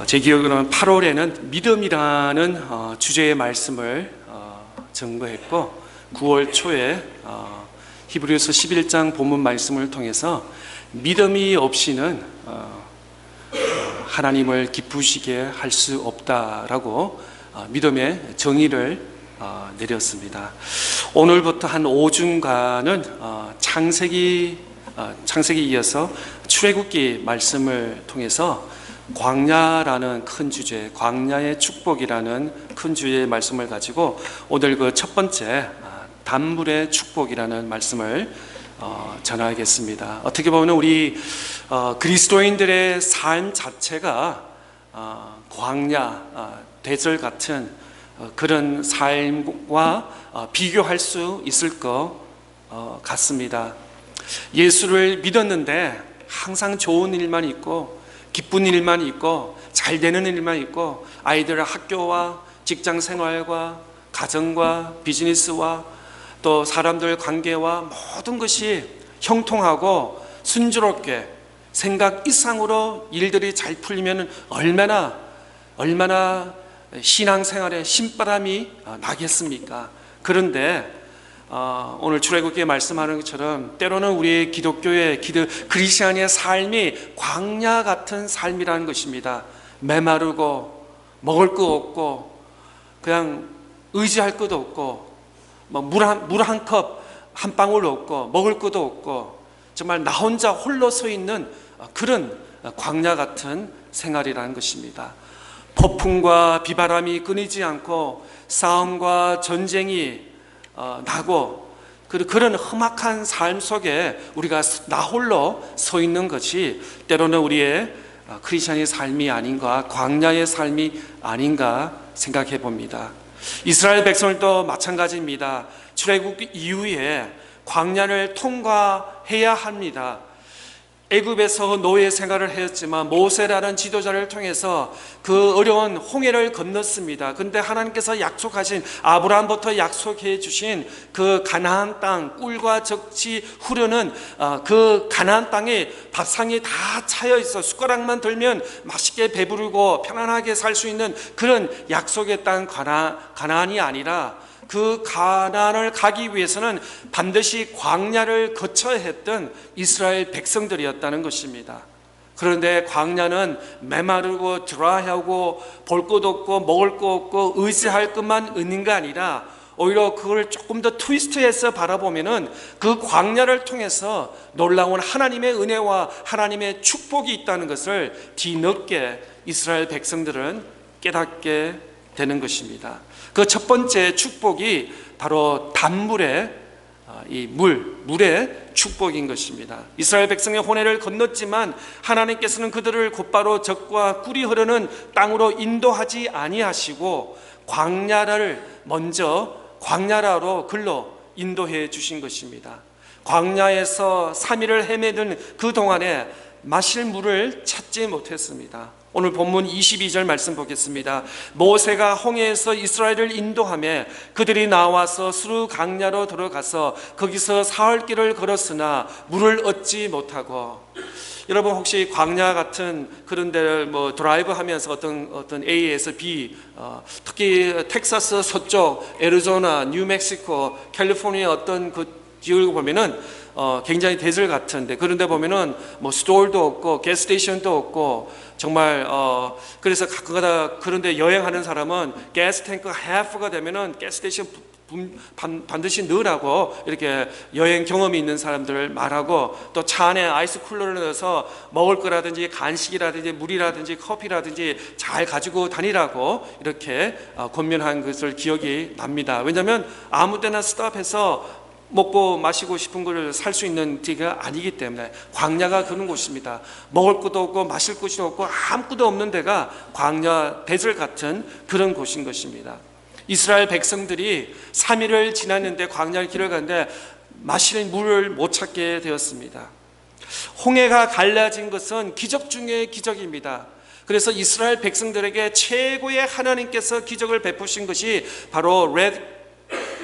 제 기억으로는 8월에는 믿음이라는 주제의 말씀을 증거했고 9월 초에 히브리서 11장 본문 말씀을 통해서 믿음이 없이는 하나님을 기쁘시게 할 수 없다라고 믿음의 정의를 내렸습니다. 오늘부터 한 5주간은 창세기 이어서 출애굽기 말씀을 통해서 광야라는 큰 주제, 광야의 축복이라는 큰 주제의 말씀을 가지고 오늘 그 첫 번째 단물의 축복이라는 말씀을 전하겠습니다. 어떻게 보면 우리 그리스도인들의 삶 자체가 광야, 대절 같은 그런 삶과 비교할 수 있을 것 같습니다. 예수를 믿었는데 항상 좋은 일만 있고 기쁜 일만 있고 잘 되는 일만 있고 아이들의 학교와 직장 생활과 가정과 비즈니스와 또 사람들 관계와 모든 것이 형통하고 순조롭게 생각 이상으로 일들이 잘 풀리면 얼마나 신앙생활에 신바람이 나겠습니까? 그런데 오늘 출애굽기에 말씀하는 것처럼 때로는 우리의 기독교의 그리스도인의 삶이 광야 같은 삶이라는 것입니다. 메마르고 먹을 거 없고 그냥 의지할 것도 없고 물 한 컵 한 방울 없고 먹을 것도 없고 정말 나 혼자 홀로 서 있는 그런 광야 같은 생활이라는 것입니다. 폭풍과 비바람이 끊이지 않고 싸움과 전쟁이 나고 그런 험악한 삶 속에 우리가 나 홀로 서 있는 것이 때로는 우리의 크리스천의 삶이 아닌가, 광야의 삶이 아닌가 생각해 봅니다. 이스라엘 백성들도 마찬가지입니다. 출애굽 이후에 광야를 통과해야 합니다. 애굽에서 노예 생활을 했지만 모세라는 지도자를 통해서 그 어려운 홍해를 건넜습니다. 그런데 하나님께서 약속하신 아브라함부터 약속해 주신 그 가나안 땅, 꿀과 적시 흐르는 그 가나안 땅에 밥상이 다 차여 있어 숟가락만 들면 맛있게 배부르고 편안하게 살 수 있는 그런 약속의 땅 가나안이 아니라 그 가나안을 가기 위해서는 반드시 광야를 거쳐야 했던 이스라엘 백성들이었다는 것입니다. 그런데 광야는 메마르고 드라이하고 볼 것 없고 먹을 것 없고 의지할 것만 있는 게 아니라 오히려 그걸 조금 더 트위스트해서 바라보면은 그 광야를 통해서 놀라운 하나님의 은혜와 하나님의 축복이 있다는 것을 뒤늦게 이스라엘 백성들은 깨닫게 되는 것입니다. 그 첫 번째 축복이 바로 단물의 물의 축복인 것입니다. 이스라엘 백성의 홍해를 건넜지만 하나님께서는 그들을 곧바로 적과 꿀이 흐르는 땅으로 인도하지 아니하시고 광야를 먼저 광야라로 글로 인도해 주신 것입니다. 광야에서 3일을 헤매던 그 동안에 마실 물을 찾지 못했습니다. 오늘 본문 22절 말씀 보겠습니다. 모세가 홍해에서 이스라엘을 인도하며 그들이 나와서 수르 강야로 들어가서 거기서 사흘 길을 걸었으나 물을 얻지 못하고. 여러분 혹시 광야 같은 그런 데를 드라이브 하면서 어떤 A에서 B, 특히 텍사스 서쪽, 애리조나, 뉴멕시코, 캘리포니아 어떤 그 지역을 보면은 굉장히 대절 같은데 그런데 보면은 스토어도 없고 가스스테이션도 없고 정말 그래서 가끔가다 그런데 여행하는 사람은 가스탱크 half가 되면은 가스스테이션 반드시 넣으라고 이렇게 여행 경험이 있는 사람들을 말하고 또 차 안에 아이스 쿨러를 넣어서 먹을 거라든지 간식이라든지 물이라든지 커피라든지 잘 가지고 다니라고 이렇게 권면한 것을 기억이 납니다. 왜냐하면 아무 때나 스탑해서 먹고 마시고 싶은 것을 살 수 있는 데가 아니기 때문에 광야가 그런 곳입니다. 먹을 것도 없고 마실 것이 없고 아무것도 없는 데가 광야 대절 같은 그런 곳인 것입니다. 이스라엘 백성들이 3일을 지났는데 광야를 길을 가는데 마실 물을 못 찾게 되었습니다. 홍해가 갈라진 것은 기적 중의 기적입니다. 그래서 이스라엘 백성들에게 최고의 하나님께서 기적을 베푸신 것이 바로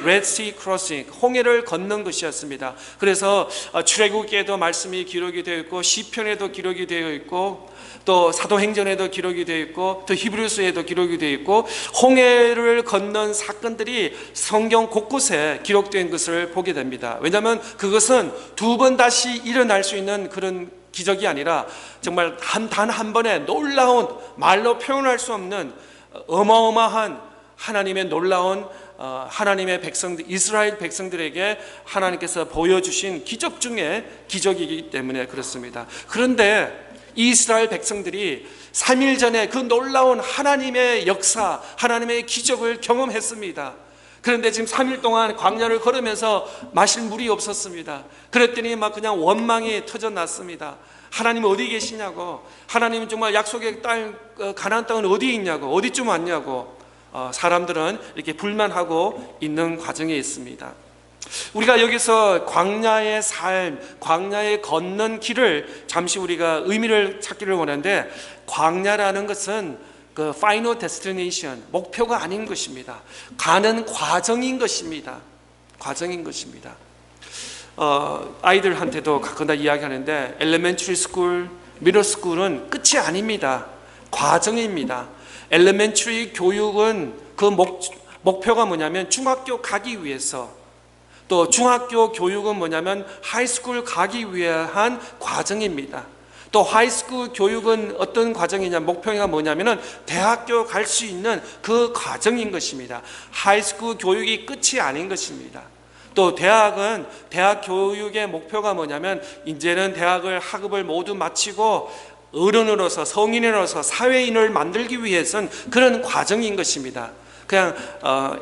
Red Sea Crossing, 홍해를 건넌 것이었습니다. 그래서 출애굽기에도 말씀이 기록이 되어 있고 시편에도 기록이 되어 있고 또 사도행전에도 기록이 되어 있고 또 히브리서에도 기록이 되어 있고 홍해를 건넌 사건들이 성경 곳곳에 기록된 것을 보게 됩니다. 왜냐하면 그것은 두 번 다시 일어날 수 있는 그런 기적이 아니라 정말 단 한 번에 놀라운, 말로 표현할 수 없는 어마어마한 하나님의 놀라운 하나님의 백성들, 이스라엘 백성들에게 하나님께서 보여주신 기적 중에 기적이기 때문에 그렇습니다. 그런데 이스라엘 백성들이 3일 전에 그 놀라운 하나님의 역사, 하나님의 기적을 경험했습니다. 그런데 지금 3일 동안 광야를 걸으면서 마실 물이 없었습니다. 그랬더니 막 그냥 원망이 터져났습니다. 하나님 어디 계시냐고, 하나님 정말 약속의 땅, 가나안 땅은 어디 있냐고, 어디쯤 왔냐고 사람들은 이렇게 불만하고 있는 과정에 있습니다. 우리가 여기서 광야의 삶, 광야에 걷는 길을 잠시 우리가 의미를 찾기를 원하는데, 광야라는 것은 그 final destination, 목표가 아닌 것입니다. 가는 과정인 것입니다. 과정인 것입니다. 아이들한테도 가끔다 이야기하는데 elementary school, middle school은 끝이 아닙니다. 과정입니다. elementary 교육은 그 목표가 뭐냐면 중학교 가기 위해서, 또 중학교 교육은 뭐냐면 하이스쿨 가기 위한 과정입니다. 또 하이스쿨 교육은 어떤 과정이냐, 목표가 뭐냐면은 대학교 갈 수 있는 그 과정인 것입니다. 하이스쿨 교육이 끝이 아닌 것입니다. 또 대학은, 대학 교육의 목표가 뭐냐면 이제는 대학을 학업을 모두 마치고 어른으로서, 성인으로서 사회인을 만들기 위해서는 그런 과정인 것입니다. 그냥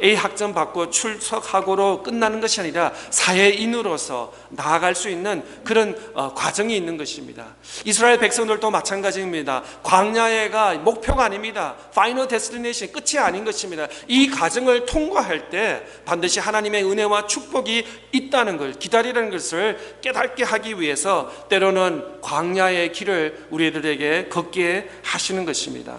A 학점 받고 출석하고로 끝나는 것이 아니라 사회인으로서 나아갈 수 있는 그런 과정이 있는 것입니다. 이스라엘 백성들도 마찬가지입니다. 광야가 목표가 아닙니다. 파이널 데스티네이션, 끝이 아닌 것입니다. 이 과정을 통과할 때 반드시 하나님의 은혜와 축복이 있다는 걸, 기다리라는 것을 깨닫게 하기 위해서 때로는 광야의 길을 우리들에게 걷게 하시는 것입니다.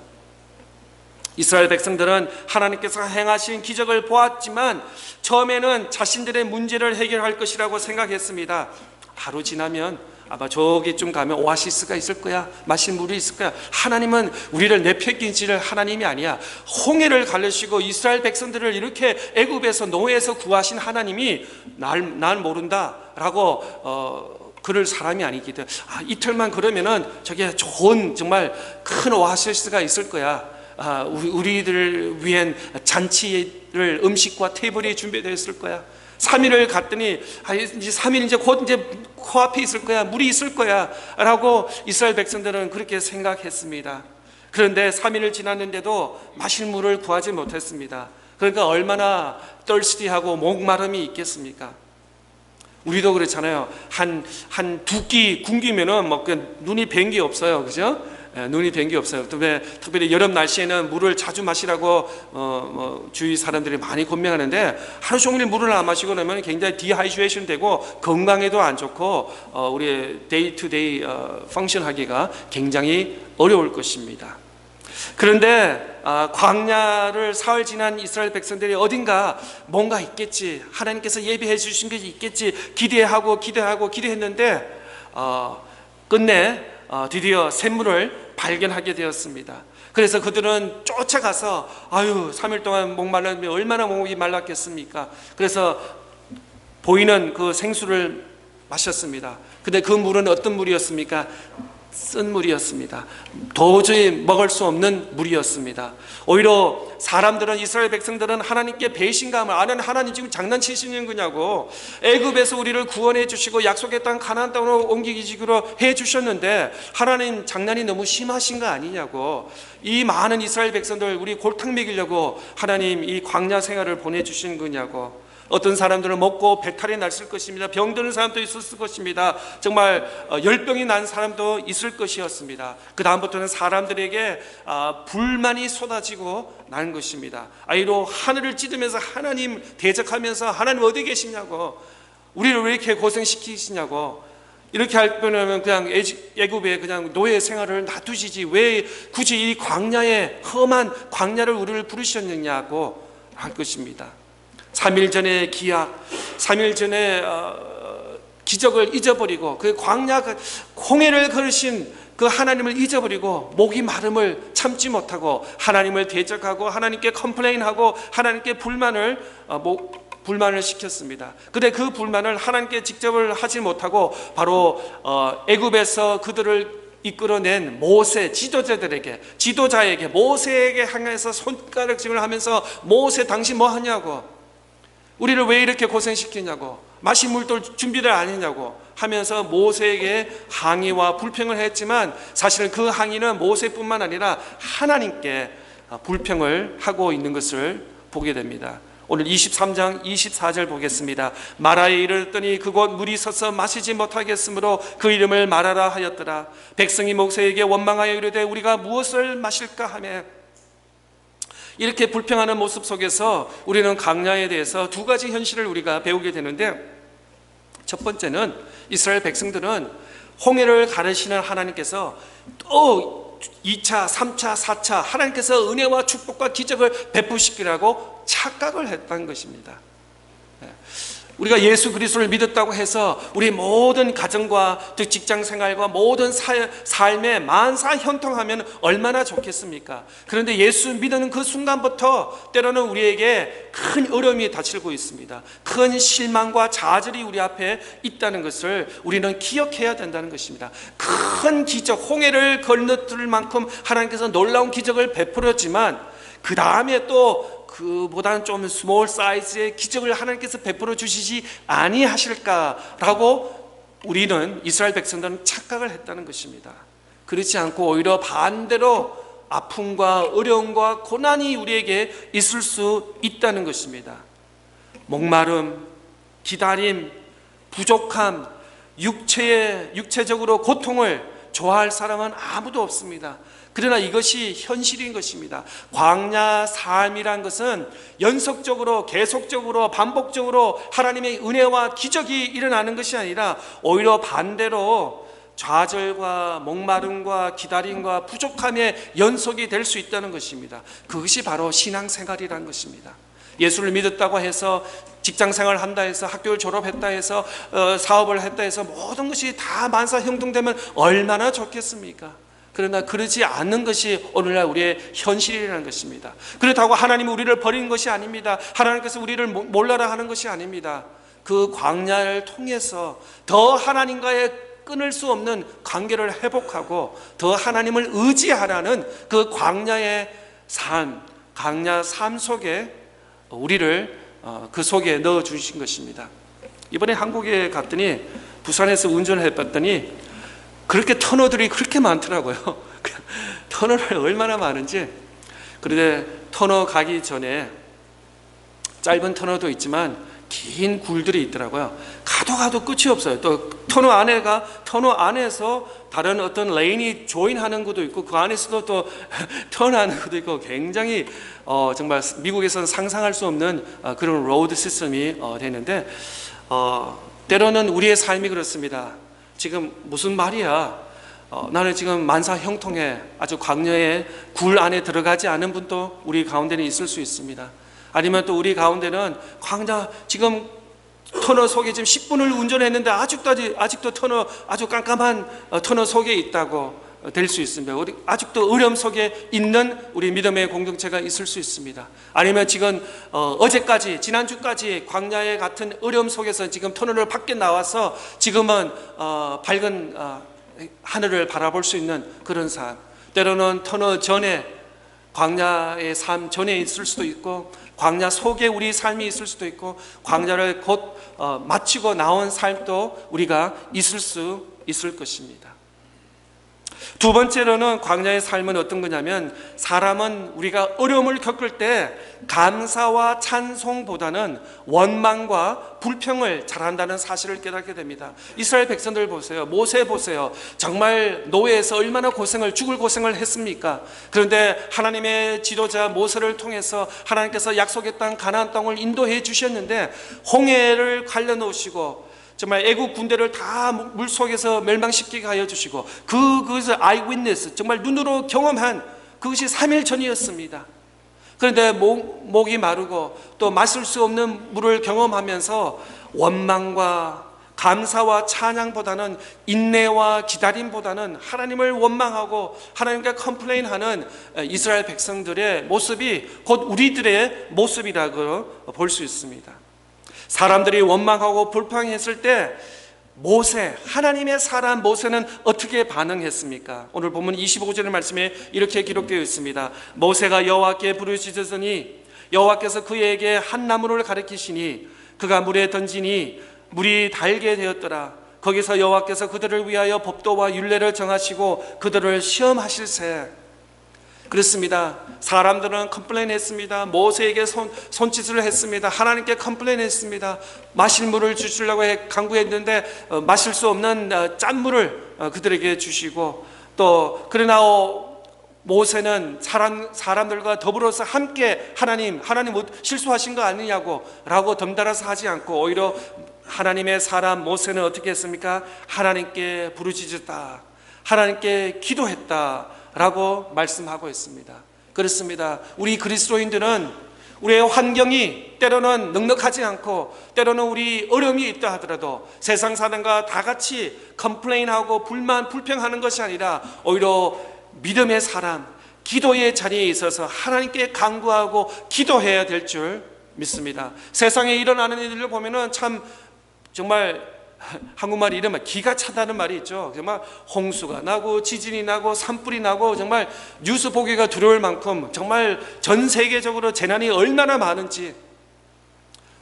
이스라엘 백성들은 하나님께서 행하신 기적을 보았지만 처음에는 자신들의 문제를 해결할 것이라고 생각했습니다. 하루 지나면 아마 저기쯤 가면 오아시스가 있을 거야, 마실 물이 있을 거야. 하나님은 우리를 내팽개칠 하나님이 아니야. 홍해를 가르시고 이스라엘 백성들을 이렇게 애굽에서, 노예에서 구하신 하나님이 날 모른다라고 그럴 사람이 아니기 때문에 이틀만 그러면은 저게 좋은 정말 큰 오아시스가 있을 거야. 우리들을 위한 잔치를, 음식과 테이블이 준비되어 있을 거야. 3일을 갔더니 이제 3일 이제 곧 이제 코앞에 있을 거야, 물이 있을 거야 라고 이스라엘 백성들은 그렇게 생각했습니다. 그런데 3일을 지났는데도 마실 물을 구하지 못했습니다. 그러니까 얼마나 thirsty하고 목마름이 있겠습니까? 우리도 그렇잖아요. 한 두 끼 굶기면은 뭐 눈이 밴 게 없어요, 그죠? 눈이 된 게 없어요. 특별히 여름 날씨에는 물을 자주 마시라고 주위 사람들이 많이 권명하는데 하루 종일 물을 안 마시고 나면 굉장히 디하이드레이션 되고 건강에도 안 좋고 우리의 데이 투 데이 펑션 하기가 굉장히 어려울 것입니다. 그런데 광야를 사흘 지난 이스라엘 백성들이 어딘가 뭔가 있겠지, 하나님께서 예비해 주신 것이 있겠지 기대했는데 끝내 드디어 샘물을 발견하게 되었습니다. 그래서 그들은 쫓아가서 3일 동안 목말랐는데 얼마나 목이 말랐겠습니까? 그래서 보이는 그 생수를 마셨습니다. 근데 그 물은 어떤 물이었습니까? 쓴 물이었습니다. 도저히 먹을 수 없는 물이었습니다. 오히려 사람들은, 이스라엘 백성들은 하나님께 배신감을, 하나님 지금 장난치시는 거냐고, 애굽에서 우리를 구원해 주시고 약속의 땅 가나안 땅으로 옮기기로 해 주셨는데 하나님 장난이 너무 심하신 거 아니냐고, 이 많은 이스라엘 백성들 우리 골탕 먹이려고 하나님 이 광야 생활을 보내주신 거냐고. 어떤 사람들은 먹고 배탈이 났을 것입니다. 병드는 사람도 있었을 것입니다. 정말 열병이 난 사람도 있을 것이었습니다. 그 다음부터는 사람들에게 불만이 쏟아지고 난 것입니다. 이로 하늘을 찌르면서 하나님 대적하면서 하나님 어디 계시냐고, 우리를 왜 이렇게 고생시키시냐고, 이렇게 할 거면 그냥 애굽에 그냥 노예 생활을 놔두시지 왜 굳이 이 광야에, 험한 광야를 우리를 부르셨느냐고 할 것입니다. 3일 전의 기약, 3일 전에 기적을 잊어버리고 그 광야 홍해를 걸으신 그 하나님을 잊어버리고 목이 마름을 참지 못하고 하나님을 대적하고 하나님께 컴플레인하고 하나님께 불만을 시켰습니다. 근데 그 불만을 하나님께 직접을 하지 못하고 바로 애굽에서 그들을 이끌어낸 모세 지도자에게 모세에게 향해서 손가락질을 하면서 모세 당신 뭐 하냐고, 우리를 왜 이렇게 고생시키냐고, 마실 물도 준비를 안 했냐고 하면서 모세에게 항의와 불평을 했지만 사실은 그 항의는 모세뿐만 아니라 하나님께 불평을 하고 있는 것을 보게 됩니다. 오늘 23장 24절 보겠습니다. 마라에 이르렀더니 그곳 물이 서서 마시지 못하겠으므로 그 이름을 마라라 하였더라. 백성이 모세에게 원망하여 이르되 우리가 무엇을 마실까 하며, 이렇게 불평하는 모습 속에서 우리는 광야에 대해서 두 가지 현실을 우리가 배우게 되는데, 첫 번째는 이스라엘 백성들은 홍해를 가르시는 하나님께서 또 2차, 3차, 4차 하나님께서 은혜와 축복과 기적을 베푸시키라고 착각을 했다는 것입니다. 우리가 예수 그리스도를 믿었다고 해서 우리 모든 가정과 직장 생활과 모든 삶에 만사 형통하면 얼마나 좋겠습니까? 그런데 예수 믿는 그 순간부터 때로는 우리에게 큰 어려움이 닥치고 있습니다. 큰 실망과 좌절이 우리 앞에 있다는 것을 우리는 기억해야 된다는 것입니다. 큰 기적, 홍해를 건너뛸 만큼 하나님께서 놀라운 기적을 베풀었지만 그 다음에 또 그보다는 좀 스몰 사이즈의 기적을 하나님께서 베풀어 주시지 아니하실까라고 우리는 이스라엘 백성들은 착각을 했다는 것입니다. 그렇지 않고 오히려 반대로 아픔과 어려움과 고난이 우리에게 있을 수 있다는 것입니다. 목마름, 기다림, 부족함, 육체적으로 고통을 좋아할 사람은 아무도 없습니다. 그러나 이것이 현실인 것입니다. 광야 삶이란 것은 연속적으로 계속적으로 반복적으로 하나님의 은혜와 기적이 일어나는 것이 아니라 오히려 반대로 좌절과 목마름과 기다림과 부족함의 연속이 될 수 있다는 것입니다. 그것이 바로 신앙생활이라는 것입니다. 예수를 믿었다고 해서 직장생활을 한다 해서 학교를 졸업했다 해서 사업을 했다 해서 모든 것이 다 만사형통되면 얼마나 좋겠습니까? 그러나 그러지 않는 것이 오늘날 우리의 현실이라는 것입니다. 그렇다고 하나님이 우리를 버리는 것이 아닙니다. 하나님께서 우리를 몰라라 하는 것이 아닙니다. 그 광야를 통해서 더 하나님과의 끊을 수 없는 관계를 회복하고 더 하나님을 의지하라는 그 광야의 삶, 광야 삶 속에 우리를 그 속에 넣어 주신 것입니다. 이번에 한국에 갔더니 부산에서 운전을 해봤더니 그렇게 터널들이 그렇게 많더라고요. 터널이 얼마나 많은지. 그런데 터널 가기 전에 짧은 터널도 있지만 긴 굴들이 있더라고요. 가도 끝이 없어요. 또 터널 안에서 다른 어떤 레인이 조인하는 것도 있고 그 안에서도 또 턴하는 것도 있고 굉장히 정말 미국에서는 상상할 수 없는 그런 로드 시스템이 되는데 때로는 우리의 삶이 그렇습니다. 지금 무슨 말이야? 나는 지금 만사 형통해. 아주 광야의 굴 안에 들어가지 않은 분도 우리 가운데는 있을 수 있습니다. 아니면 또 우리 가운데는 광야 지금 터널 속에 지금 10분을 운전했는데 아직도 터널 아주 깜깜한 터널 속에 있다고 될 수 있습니다. 우리 아직도 어려움 속에 있는 우리 믿음의 공동체가 있을 수 있습니다. 아니면 지금 어제까지 지난주까지 광야의 같은 어려움 속에서 지금 터널을 밖에 나와서 지금은 밝은 하늘을 바라볼 수 있는 그런 삶. 때로는 터널 전에 광야의 삶 전에 있을 수도 있고 광야 속에 우리 삶이 있을 수도 있고 광야를 곧 마치고 나온 삶도 우리가 있을 것입니다. 두 번째로는 광야의 삶은 어떤 거냐면 사람은 우리가 어려움을 겪을 때 감사와 찬송보다는 원망과 불평을 잘한다는 사실을 깨닫게 됩니다. 이스라엘 백성들 보세요. 모세 보세요. 정말 노예에서 얼마나 죽을 고생을 했습니까? 그런데 하나님의 지도자 모세를 통해서 하나님께서 약속의 땅 가나안 땅을 인도해 주셨는데 홍해를 갈라놓으시고 정말 애국 군대를 다 물속에서 멸망시키게 하여 주시고 그것을 아이위트니스 정말 눈으로 경험한 그것이 3일 전이었습니다. 그런데 목이 마르고 또 마실 수 없는 물을 경험하면서 원망과 감사와 찬양보다는 인내와 기다림보다는 하나님을 원망하고 하나님께 컴플레인하는 이스라엘 백성들의 모습이 곧 우리들의 모습이라고 볼 수 있습니다. 사람들이 원망하고 불평했을 때 모세, 하나님의 사람 모세는 어떻게 반응했습니까? 오늘 본문 25절의 말씀에 이렇게 기록되어 있습니다. 모세가 여호와께 부르짖으니 여호와께서 그에게 한 나무를 가리키시니 그가 물에 던지니 물이 달게 되었더라. 거기서 여호와께서 그들을 위하여 법도와 율례를 정하시고 그들을 시험하실세. 그렇습니다. 사람들은 컴플레인했습니다. 모세에게 손짓을 했습니다. 하나님께 컴플레인했습니다. 마실 물을 주시려고 강구했는데 마실 수 없는 짠물을 그들에게 주시고, 또 그러나 모세는 사람들과 더불어서 함께 하나님 실수하신 거 아니냐고 라고 덤달아서 하지 않고 오히려 하나님의 사람 모세는 어떻게 했습니까? 하나님께 부르짖었다, 하나님께 기도했다 라고 말씀하고 있습니다. 그렇습니다. 우리 그리스도인들은 우리의 환경이 때로는 넉넉하지 않고 때로는 우리 어려움이 있다 하더라도 세상 사람과 다 같이 컴플레인하고 불평하는 것이 아니라 오히려 믿음의 사람, 기도의 자리에 있어서 하나님께 간구하고 기도해야 될 줄 믿습니다. 세상에 일어나는 일을 보면은 참 정말 한국말 이름은 기가 차다는 말이 있죠. 정말 홍수가 나고 지진이 나고 산불이 나고 정말 뉴스 보기가 두려울 만큼 정말 전 세계적으로 재난이 얼마나 많은지,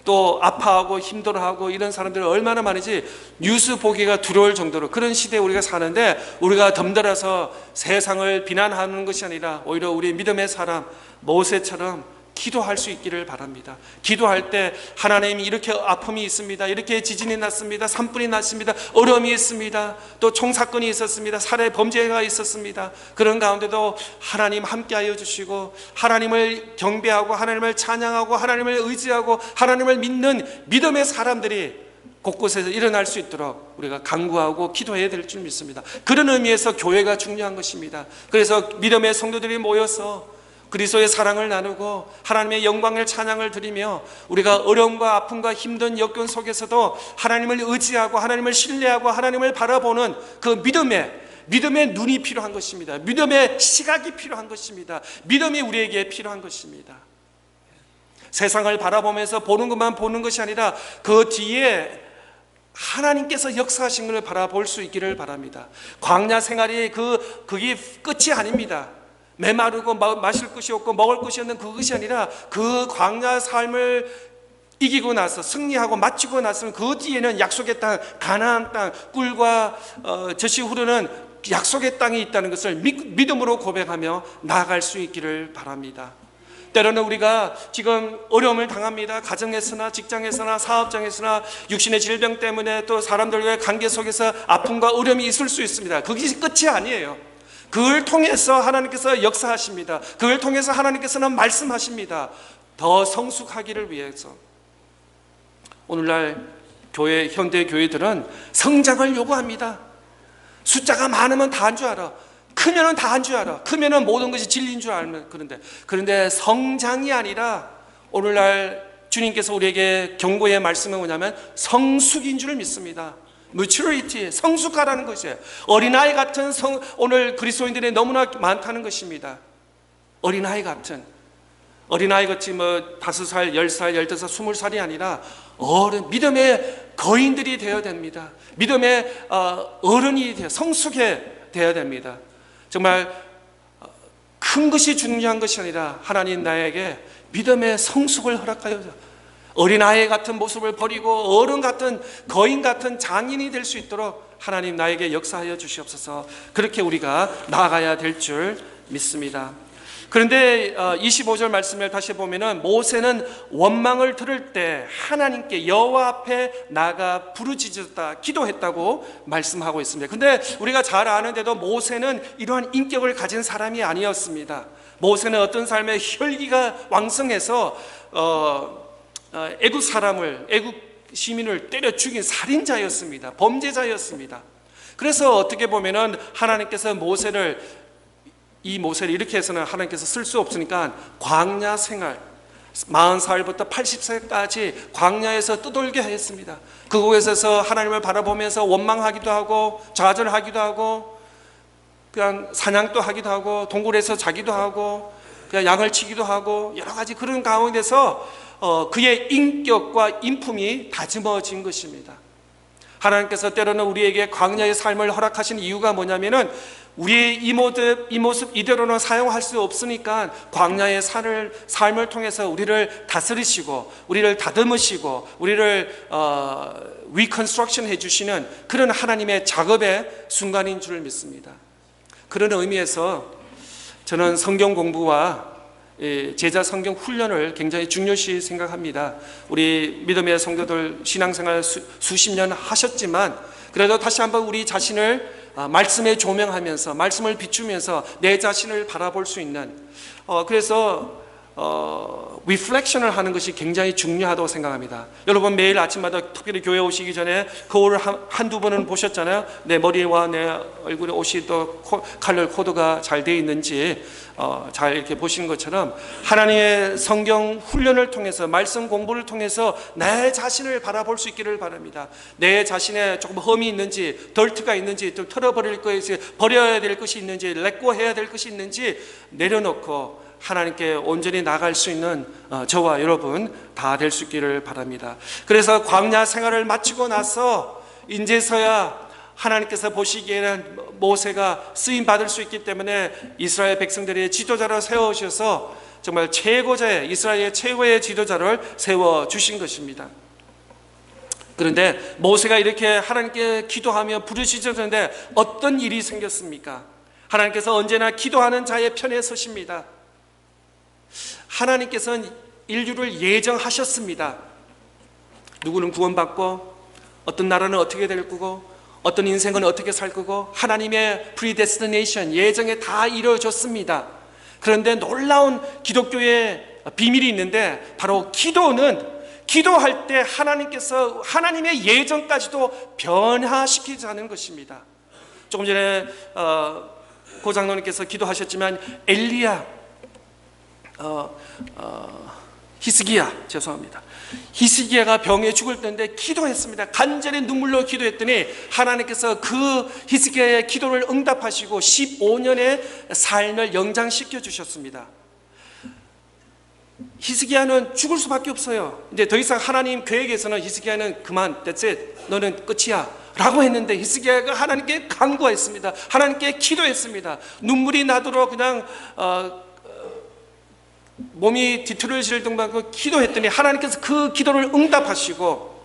또 아파하고 힘들어하고 이런 사람들이 얼마나 많은지 뉴스 보기가 두려울 정도로 그런 시대에 우리가 사는데, 우리가 덤들어서 세상을 비난하는 것이 아니라 오히려 우리 믿음의 사람 모세처럼 기도할 수 있기를 바랍니다. 기도할 때 하나님이 이렇게 아픔이 있습니다, 이렇게 지진이 났습니다, 산불이 났습니다, 어려움이 있습니다, 또 총사건이 있었습니다, 살해 범죄가 있었습니다. 그런 가운데도 하나님 함께하여 주시고 하나님을 경배하고 하나님을 찬양하고 하나님을 의지하고 하나님을 믿는 믿음의 사람들이 곳곳에서 일어날 수 있도록 우리가 간구하고 기도해야 될 줄 믿습니다. 그런 의미에서 교회가 중요한 것입니다. 그래서 믿음의 성도들이 모여서 그리스도의 사랑을 나누고 하나님의 영광을 찬양을 드리며 우리가 어려움과 아픔과 힘든 역경 속에서도 하나님을 의지하고 하나님을 신뢰하고 하나님을 바라보는 그 믿음의 눈이 필요한 것입니다. 믿음의 시각이 필요한 것입니다. 믿음이 우리에게 필요한 것입니다. 세상을 바라보면서 보는 것만 보는 것이 아니라 그 뒤에 하나님께서 역사하신 것을 바라볼 수 있기를 바랍니다. 광야 생활이 그게 끝이 아닙니다. 메마르고 마실 것이 없고 먹을 것이 없는 그것이 아니라 그 광야 삶을 이기고 나서 승리하고 마치고 나서는 그 뒤에는 약속의 땅, 가나안 땅, 꿀과 젖이 흐르는 약속의 땅이 있다는 것을 믿음으로 고백하며 나아갈 수 있기를 바랍니다. 때로는 우리가 지금 어려움을 당합니다. 가정에서나 직장에서나 사업장에서나 육신의 질병 때문에 또 사람들과의 관계 속에서 아픔과 어려움이 있을 수 있습니다. 그것이 끝이 아니에요. 그걸 통해서 하나님께서 역사하십니다. 그걸 통해서 하나님께서는 말씀하십니다. 더 성숙하기를 위해서. 오늘날 현대 교회들은 성장을 요구합니다. 숫자가 많으면 다 한 줄 알아. 크면은 다 한 줄 알아. 크면은 모든 것이 진리인 줄 알면. 그런데 성장이 아니라 오늘날 주님께서 우리에게 경고의 말씀은 뭐냐면 성숙인 줄 믿습니다. maturity, 성숙하라는 것이에요. 어린아이 같은 오늘 그리스도인들이 너무나 많다는 것입니다. 어린아이 같이 5살, 10살, 15살, 20살이 아니라 믿음의 거인들이 되어야 됩니다. 믿음의 어른이 성숙해 되어야 됩니다. 정말 큰 것이 중요한 것이 아니라 하나님 나에게 믿음의 성숙을 허락하여 어린아이 같은 모습을 버리고 어른 같은 거인 같은 장인이 될 수 있도록 하나님 나에게 역사하여 주시옵소서. 그렇게 우리가 나아가야 될 줄 믿습니다. 그런데 25절 말씀을 다시 보면은 모세는 원망을 들을 때 하나님께 여호와 앞에 나가 부르짖었다, 기도했다고 말씀하고 있습니다. 그런데 우리가 잘 아는데도 모세는 이러한 인격을 가진 사람이 아니었습니다. 모세는 어떤 삶의 혈기가 왕성해서 애국 시민을 때려 죽인 살인자였습니다. 범죄자였습니다. 그래서 어떻게 보면은 하나님께서 모세를 이 모세를 이렇게 해서는 하나님께서 쓸 수 없으니까 광야 생활 40살부터 80세까지 광야에서 떠돌게 했습니다. 그곳에서 하나님을 바라보면서 원망하기도 하고 좌절하기도 하고 그냥 사냥도 하기도 하고 동굴에서 자기도 하고 그냥 양을 치기도 하고 여러 가지 그런 가운데서 그의 인격과 인품이 다듬어진 것입니다. 하나님께서 때로는 우리에게 광야의 삶을 허락하신 이유가 뭐냐면은 우리의 이 모습 이대로는 사용할 수 없으니까 광야의 삶을 통해서 우리를 다스리시고 우리를 다듬으시고 우리를 리컨스트럭션 해주시는 그런 하나님의 작업의 순간인 줄 믿습니다. 그런 의미에서 저는 성경 공부와 제자 성경 훈련을 굉장히 중요시 생각합니다. 우리 믿음의 성도들 신앙생활 수십 년 하셨지만 그래도 다시 한번 우리 자신을 말씀에 조명하면서 말씀을 비추면서 내 자신을 바라볼 수 있는 그래서 리플렉션을 하는 것이 굉장히 중요하다고 생각합니다. 여러분 매일 아침마다 특별히 교회 오시기 전에 거울을 한두 번은 보셨잖아요. 내 머리와 내 얼굴에 옷이 또 컬러 코드가 잘 되어 있는지 잘 이렇게 보시는 것처럼 하나님의 성경 훈련을 통해서 말씀 공부를 통해서 내 자신을 바라볼 수 있기를 바랍니다. 내 자신에 조금 흠이 있는지 덜트가 있는지 좀 털어버릴 것이 버려야 될 것이 있는지 렛고해야 될 것이 있는지 내려놓고 하나님께 온전히 나갈 수 있는 저와 여러분 다 될 수 있기를 바랍니다. 그래서 광야 생활을 마치고 나서 이제서야 하나님께서 보시기에는 모세가 쓰임 받을 수 있기 때문에 이스라엘 백성들의 지도자로 세워주셔서 정말 이스라엘의 최고의 지도자를 세워주신 것입니다. 그런데 모세가 이렇게 하나님께 기도하며 부르짖었는데 어떤 일이 생겼습니까? 하나님께서 언제나 기도하는 자의 편에 서십니다. 하나님께서는 인류를 예정하셨습니다. 누구는 구원받고 어떤 나라는 어떻게 될 거고 어떤 인생은 어떻게 살 거고 하나님의 predestination 예정에 다 이루어졌습니다. 그런데 놀라운 기독교의 비밀이 있는데 바로 기도할 때 하나님께서 하나님의 예정까지도 변화시키자는 것입니다. 조금 전에 고 장로님께서 기도하셨지만 엘리야 히스기야가 병에 죽을 때인데 기도했습니다. 간절히 눈물로 기도했더니 하나님께서 그 히스기야의 기도를 응답하시고 15년의 삶을 연장시켜 주셨습니다. 히스기야는 죽을 수밖에 없어요. 이제 더 이상 하나님 계획에서는 히스기야는 그만, that's it, 너는 끝이야 라고 했는데 히스기야가 하나님께 간구했습니다. 하나님께 기도했습니다. 눈물이 나도록 그냥 몸이 뒤틀어질 정도로 기도했더니 하나님께서 그 기도를 응답하시고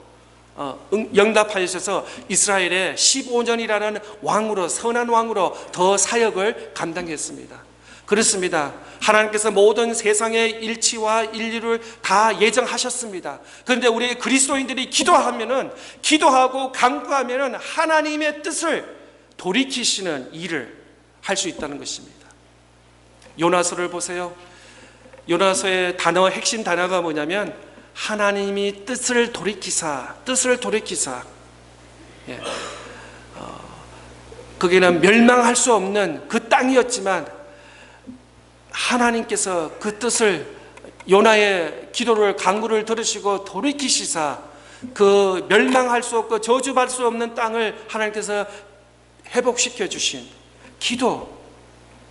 영답하셔서 이스라엘의 15년이라는 왕으로 선한 왕으로 더 사역을 감당했습니다. 그렇습니다. 하나님께서 모든 세상의 일치와 인류를 다 예정하셨습니다. 그런데 우리 그리스도인들이 기도하고 간구하면은 하나님의 뜻을 돌이키시는 일을 할 수 있다는 것입니다. 요나서를 보세요. 요나서의 핵심 단어가 뭐냐면 하나님이 뜻을 돌이키사. 예. 거기는 멸망할 수 없는 그 땅이었지만 하나님께서 그 뜻을 요나의 기도를 간구를 들으시고 돌이키시사 그 멸망할 수 없고 저주받을 수 없는 땅을 하나님께서 회복시켜 주신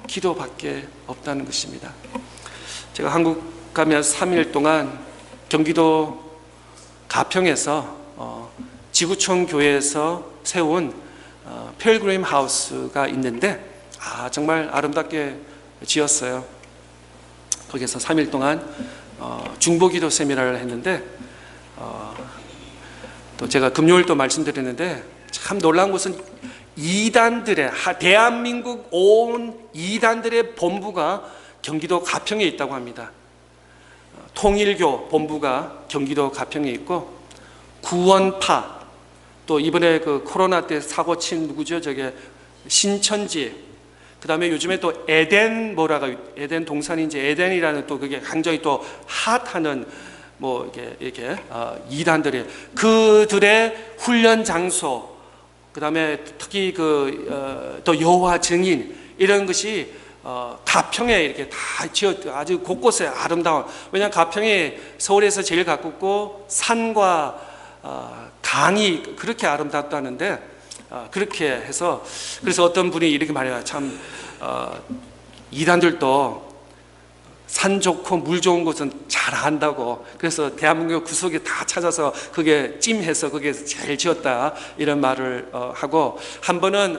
기도밖에 없다는 것입니다. 제가 한국 가면 3일 동안 경기도 가평에서 지구촌 교회에서 세운 필그림 하우스가 있는데 정말 아름답게 지었어요. 거기서 3일 동안 중보기도 세미나를 했는데 또 제가 금요일도 말씀드렸는데 참 놀라운 것은 대한민국 온 이단들의 본부가 경기도 가평에 있다고 합니다. 통일교 본부가 경기도 가평에 있고 구원파 또 이번에 그 코로나 때 사고 친 누구죠? 저게 신천지 그 다음에 요즘에 또 에덴 동산인지 에덴이라는 또 그게 굉장히 또 핫하는 뭐 이렇게 이단들의 그들의 훈련 장소 그 다음에 특히 또 여호와 증인 이런 것이 가평에 이렇게 다 지어 아주 곳곳에 아름다운, 왜냐하면 가평이 서울에서 제일 가깝고 산과 강이 그렇게 아름답다는데, 그렇게 해서, 그래서 어떤 분이 이렇게 말해요. 참 이단들도 산 좋고 물 좋은 곳은 잘 안다고, 그래서 대한민국 구석에 다 찾아서 그게 찜해서 그게 제일 지었다, 이런 말을 하고, 한 번은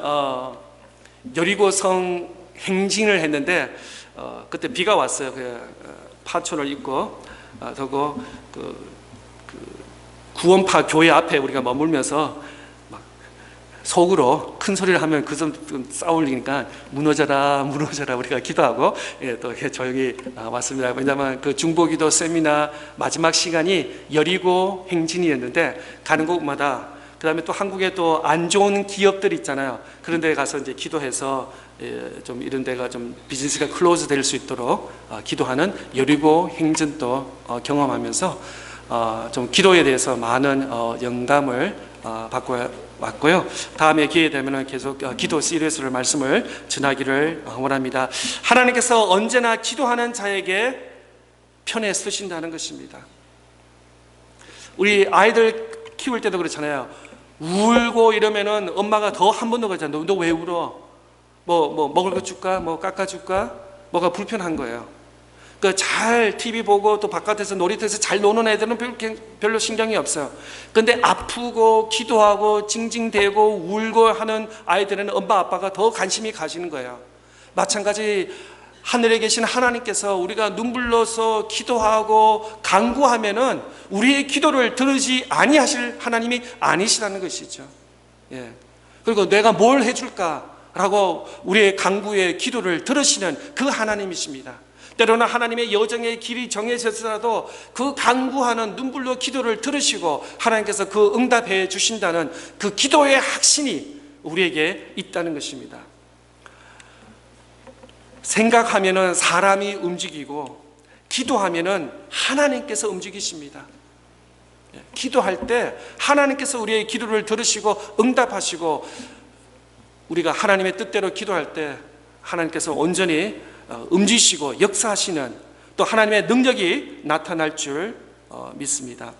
여리고성 행진을 했는데 그때 비가 왔어요. 파촌을 입고 하고 구원파 교회 앞에 우리가 머물면서 막 속으로 큰 소리를 하면 그 좀 싸울리니까 무너져라 무너져라 우리가 기도하고, 또 이렇게 조용히 왔습니다. 왜냐하면 그 중보기도 세미나 마지막 시간이 여리고 행진이었는데, 가는 곳마다, 그 다음에 또 한국에 또 안 좋은 기업들 있잖아요. 그런 데 가서 이제 기도해서 좀 이런 데가 좀 비즈니스가 클로즈 될 수 있도록 기도하는 여리고 행진도 경험하면서 좀 기도에 대해서 많은 영감을 받고 왔고요. 다음에 기회 되면 계속 기도 시리즈를 말씀을 전하기를 원합니다. 하나님께서 언제나 기도하는 자에게 편에 서신다는 것입니다. 우리 아이들 키울 때도 그렇잖아요. 울고 이러면은 엄마가 더 한 번 더 그러잖아요. 너 왜 울어? 뭐 먹을 거 줄까? 뭐 깎아줄까? 뭐가 불편한 거예요. 그 잘 TV 보고 또 바깥에서 놀이터에서 잘 노는 애들은 별로 신경이 없어요. 근데 아프고 기도하고 징징대고 울고 하는 아이들은 엄마 아빠가 더 관심이 가시는 거예요. 마찬가지 하늘에 계신 하나님께서 우리가 눈물로서 기도하고 간구하면은 우리의 기도를 들으지 아니하실 하나님이 아니시라는 것이죠. 그리고 내가 뭘 해줄까라고 우리의 간구의 기도를 들으시는 그 하나님이십니다. 때로는 하나님의 여정의 길이 정해졌더라도 그 간구하는 눈물로 기도를 들으시고 하나님께서 그 응답해 주신다는 그 기도의 확신이 우리에게 있다는 것입니다. 생각하면은 사람이 움직이고 기도하면은 하나님께서 움직이십니다. 기도할 때 하나님께서 우리의 기도를 들으시고 응답하시고, 우리가 하나님의 뜻대로 기도할 때 하나님께서 온전히 움직이시고 역사하시는, 또 하나님의 능력이 나타날 줄 믿습니다.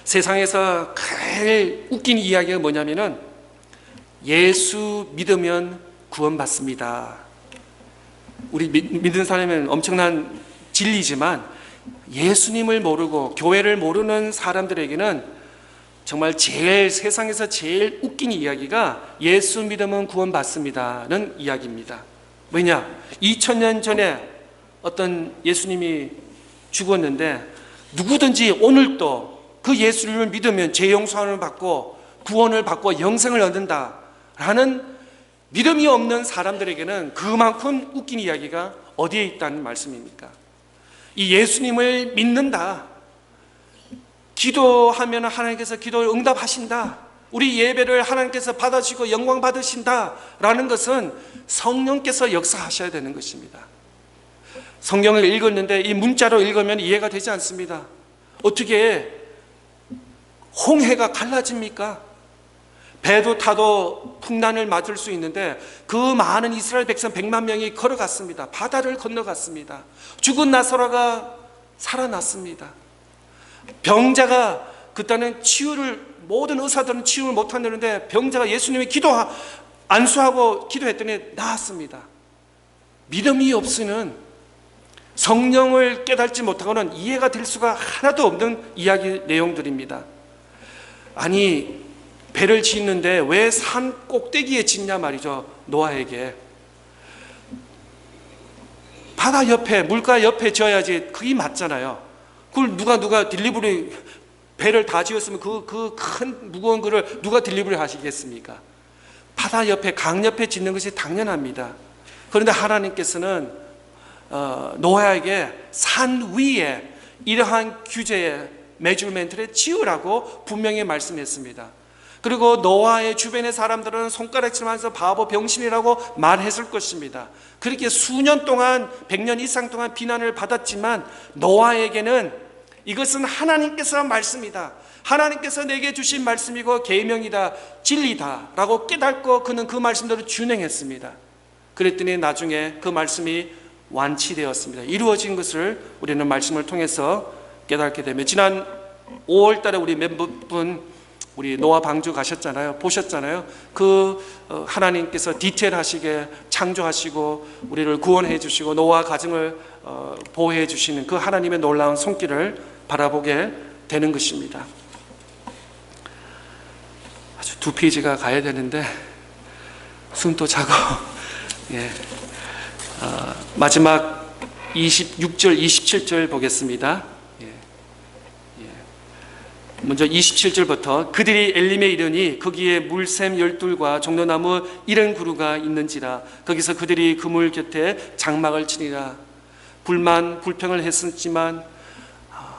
세상에서 제일 웃긴 이야기가 뭐냐면은 예수 믿으면 구원받습니다. 우리 믿는 사람은 엄청난 진리지만 예수님을 모르고 교회를 모르는 사람들에게는 정말 세상에서 제일 웃긴 이야기가 예수 믿으면 구원받습니다는 이야기입니다. 왜냐? 2000년 전에 어떤 예수님이 죽었는데 누구든지 오늘도 그 예수님을 믿으면 죄 용서를 받고 구원을 받고 영생을 얻는다라는 믿음이 없는 사람들에게는 그만큼 웃긴 이야기가 어디에 있다는 말씀입니까? 이 예수님을 믿는다, 기도하면 하나님께서 기도를 응답하신다, 우리 예배를 하나님께서 받아주시고 영광 받으신다라는 것은 성령께서 역사하셔야 되는 것입니다. 성경을 읽었는데 이 문자로 읽으면 이해가 되지 않습니다. 어떻게 홍해가 갈라집니까? 배도 타도 풍란을 맞을 수 있는데 그 많은 이스라엘 백성 100만 명이 걸어갔습니다. 바다를 건너갔습니다. 죽은 나사로가 살아났습니다. 병자가 그때는 모든 의사들은 치유를 못한다는데 병자가 예수님이 안수하고 기도했더니 나았습니다. 믿음이 없으면 성령을 깨닫지 못하고는 이해가 될 수가 하나도 없는 이야기 내용들입니다. 아니, 배를 짓는데 왜 산 꼭대기에 짓냐 말이죠. 노아에게 바다 옆에, 물가 옆에 지어야지 그게 맞잖아요. 그걸 누가 딜리버리, 배를 다 지었으면 그 큰 무거운 거를 누가 딜리버리 하시겠습니까? 바다 옆에, 강 옆에 짓는 것이 당연합니다. 그런데 하나님께서는 노아에게 산 위에 이러한 규제의 메줄멘트를 지으라고 분명히 말씀했습니다. 그리고 노아의 주변의 사람들은 손가락질하면서 바보 병신이라고 말했을 것입니다. 그렇게 수년 동안 100년 이상 동안 비난을 받았지만 노아에게는 이것은 하나님께서 말씀이다, 하나님께서 내게 주신 말씀이고 계명이다, 진리다 라고 깨닫고 그는 그 말씀대로 준행했습니다. 그랬더니 나중에 그 말씀이 완치되었습니다. 이루어진 것을 우리는 말씀을 통해서 깨닫게 되면, 지난 5월 달에 우리 멤버분 우리 노아 방주 가셨잖아요. 보셨잖아요. 그 하나님께서 디테일하시게 창조하시고 우리를 구원해 주시고 노아 가정을 보호해 주시는 그 하나님의 놀라운 손길을 바라보게 되는 것입니다. 아주 2페이지가 가야 되는데 숨도 차고 예. 마지막 26절 27절 보겠습니다. 먼저 27절부터 그들이 엘림에 이르니 거기에 물샘 12과 종려나무 70그루가 있는지라 거기서 그들이 그물 곁에 장막을 치니라. 불평을 했었지만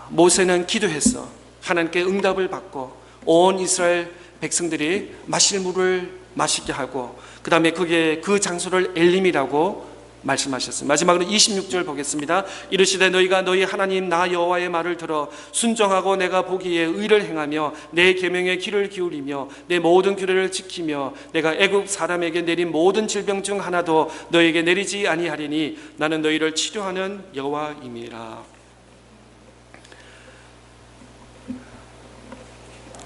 모세는 기도했어. 하나님께 응답을 받고 온 이스라엘 백성들이 마실 물을 마시게 하고, 그 다음에 그게 그 장소를 엘림이라고 말씀하셨습니다. 마지막으로 26절 보겠습니다. 이르시되 너희가 너희 하나님 나 여호와의 말을 들어 순종하고 내가 보기에 의를 행하며 내 계명에 귀를 기울이며 내 모든 규례를 지키며 내가 애굽 사람에게 내린 모든 질병 중 하나도 너희에게 내리지 아니하리니 나는 너희를 치료하는 여호와임이라.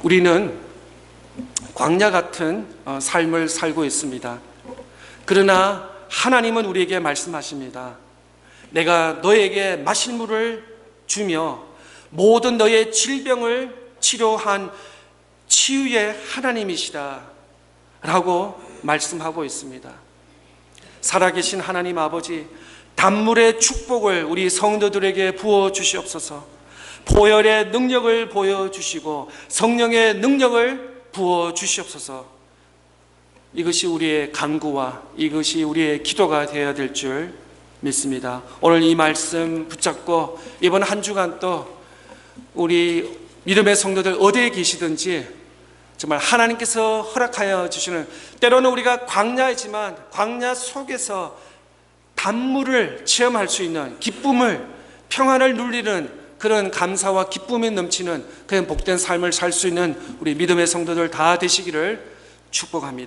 우리는 광야 같은 삶을 살고 있습니다. 그러나 하나님은 우리에게 말씀하십니다. 내가 너에게 마실 물을 주며 모든 너의 질병을 치료한 치유의 하나님이시다 라고 말씀하고 있습니다. 살아계신 하나님 아버지, 단물의 축복을 우리 성도들에게 부어주시옵소서. 보혈의 능력을 보여주시고 성령의 능력을 부어주시옵소서. 이것이 우리의 간구와 이것이 우리의 기도가 되어야 될 줄 믿습니다. 오늘 이 말씀 붙잡고 이번 한 주간 또 우리 믿음의 성도들 어디에 계시든지 정말 하나님께서 허락하여 주시는, 때로는 우리가 광야이지만 광야 속에서 단물을 체험할 수 있는, 기쁨을, 평안을 누리는 그런 감사와 기쁨이 넘치는 그런 복된 삶을 살 수 있는 우리 믿음의 성도들 다 되시기를 축복합니다.